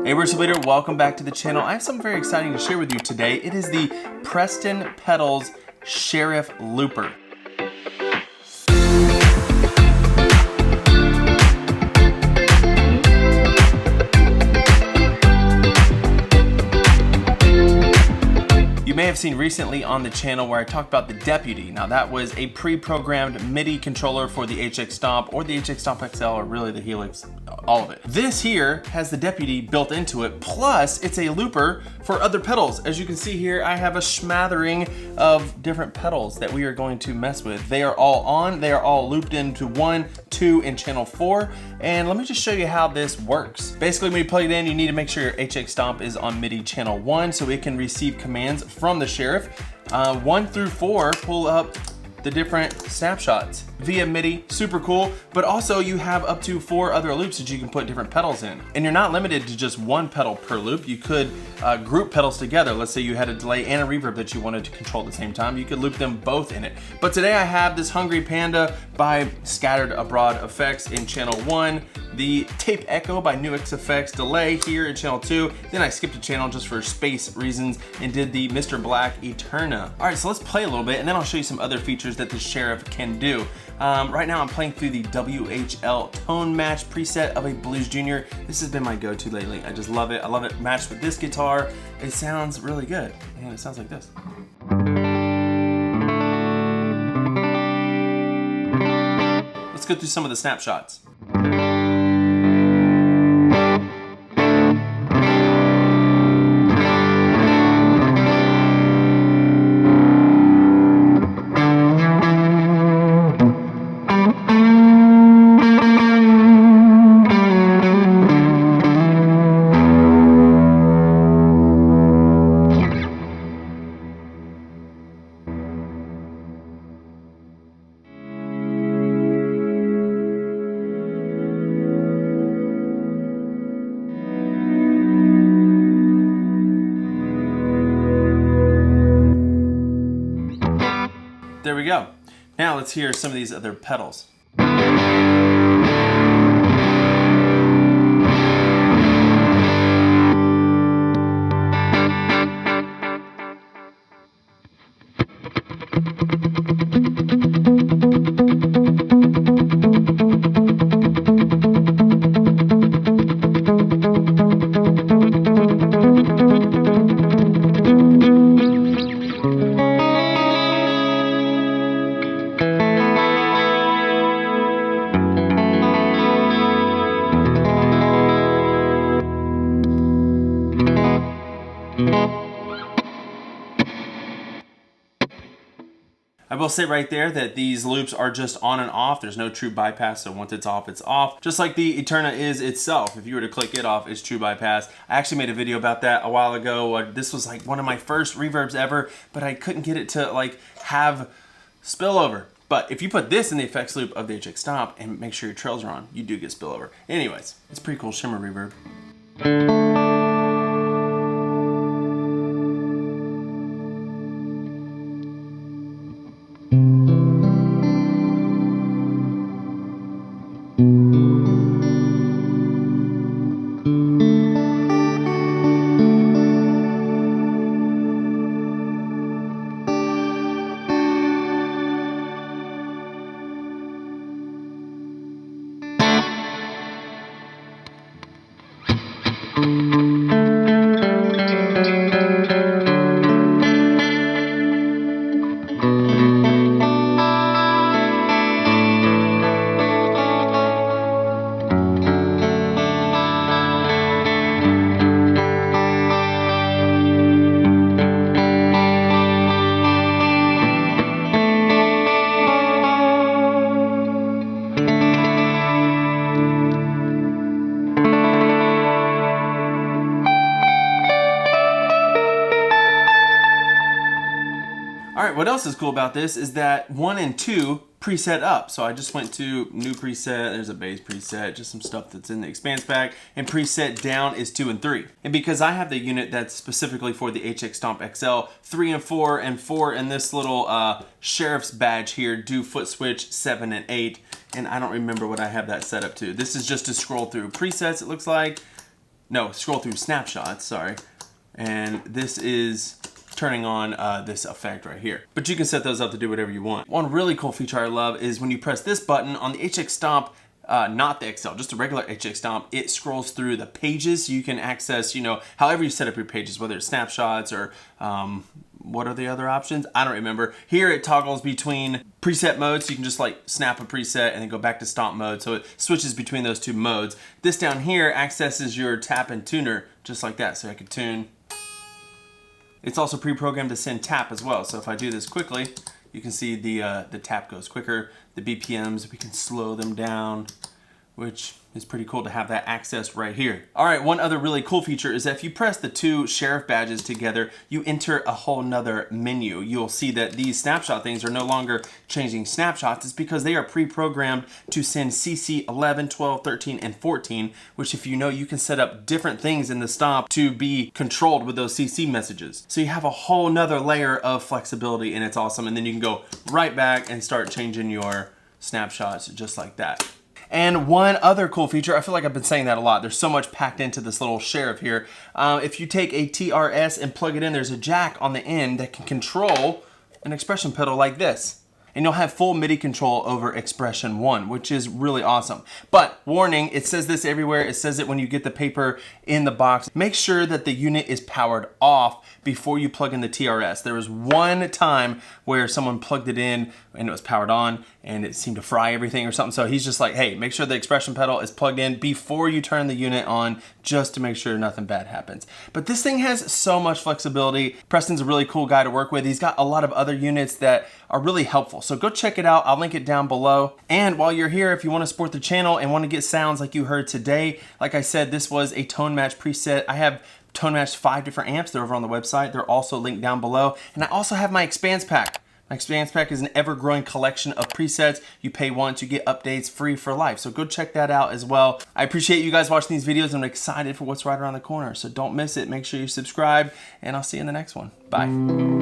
Hey Worship Leader, welcome back to the channel. I have something very exciting to share with you today. It is the Preston Pedals Sheriff Looper. You may have seen recently on the channel where I talked about the Deputy. Now that was a pre-programmed MIDI controller for the HX Stomp or the HX Stomp XL, or really the Helix, all of it. This here has the Deputy built into it, plus it's a looper for other pedals. As you can see here, I have a smattering of different pedals that we are going to mess with. They are all on, they are all looped into 1, 2, and channel 4. And let me just show you how this works. Basically, when you plug it in, you need to make sure your HX Stomp is on MIDI channel 1 so it can receive commands from the Sheriff. 1 through 4 pull up the different snapshots via MIDI, super cool, but also you have up to 4 other loops that you can put different pedals in. And you're not limited to just 1 pedal per loop. You could group pedals together. Let's say you had a delay and a reverb that you wanted to control at the same time. You could loop them both in it. But today I have this Hungry Panda by Scattered Abroad Effects in channel 1, the Tape Echo by New X Effects delay here in channel 2. Then I skipped a channel just for space reasons and did the Mr. Black Eterna. All right, so let's play a little bit and then I'll show you some other features that the Sheriff can do. Right now I'm playing through the WHL Tone Match preset of a Blues Junior. This has been my go-to lately. I just love it. I love it matched with this guitar. It sounds really good. And it sounds like this. Let's go through some of the snapshots. There we go. Now let's hear some of these other pedals. I will say right there that these loops are just on and off. There's no true bypass, so once it's off, it's off. Just like the Eterna is itself. If you were to click it off, it's true bypass. I actually made a video about that a while ago. This was like one of my first reverbs ever, but I couldn't get it to like have spillover. But if you put this in the effects loop of the HX Stomp and make sure your trails are on, you do get spillover. Anyways, it's pretty cool shimmer reverb. All right, what else is cool about this is that 1 and 2 preset up. So I just went to new preset, there's a bass preset, just some stuff that's in the EXPANSE pack, and preset down is 2 and 3. And because I have the unit that's specifically for the HX Stomp XL, 3 and 4 and this little sheriff's badge here do foot switch 7 and 8, and I don't remember what I have that set up to. This is just to scroll through presets, it looks like. no, scroll through snapshots, sorry. And this is turning on this effect right here. But you can set those up to do whatever you want. One really cool feature I love is when you press this button on the HX Stomp, not the XL, just a regular HX Stomp, it scrolls through the pages so you can access, you know, however you set up your pages, whether it's snapshots or what are the other options? I don't remember. Here it toggles between preset modes, so you can just like snap a preset and then go back to stomp mode, so it switches between those two modes. This down here accesses your tap and tuner just like that, so I could tune. It's also pre-programmed to send tap as well, so if I do this quickly, you can see the tap goes quicker. The BPMs, we can slow them down, which is pretty cool to have that access right here. All right, one other really cool feature is that if you press the two sheriff badges together, you enter a whole nother menu. You'll see that these snapshot things are no longer changing snapshots. It's because they are pre-programmed to send CC 11, 12, 13, and 14, which if you know, you can set up different things in the Stomp to be controlled with those CC messages. So you have a whole nother layer of flexibility and it's awesome. And then you can go right back and start changing your snapshots just like that. And one other cool feature, I feel like I've been saying that a lot. There's so much packed into this little sheriff here. If you take a TRS and plug it in, there's a jack on the end that can control an expression pedal like this. And you'll have full MIDI control over expression 1, which is really awesome. But warning, it says this everywhere. It says it when you get the paper in the box. Make sure that the unit is powered off before you plug in the TRS. There was one time where someone plugged it in and it was powered on and it seemed to fry everything or something. So he's just like, hey, make sure the expression pedal is plugged in before you turn the unit on, just to make sure nothing bad happens. But this thing has so much flexibility. Preston's a really cool guy to work with. He's got a lot of other units that are really helpful. So go check it out. I'll link it down below. And while you're here, if you want to support the channel and want to get sounds like you heard today, like I said, this was a tone match preset. I have tone matched 5 different amps. They're over on the website. They're also linked down below. And I also have my Expanse pack. My Expanse pack is an ever-growing collection of presets. You pay once, you get updates free for life. So go check that out as well. I appreciate you guys watching these videos. I'm excited for what's right around the corner. So don't miss it. Make sure you subscribe, and I'll see you in the next one. Bye.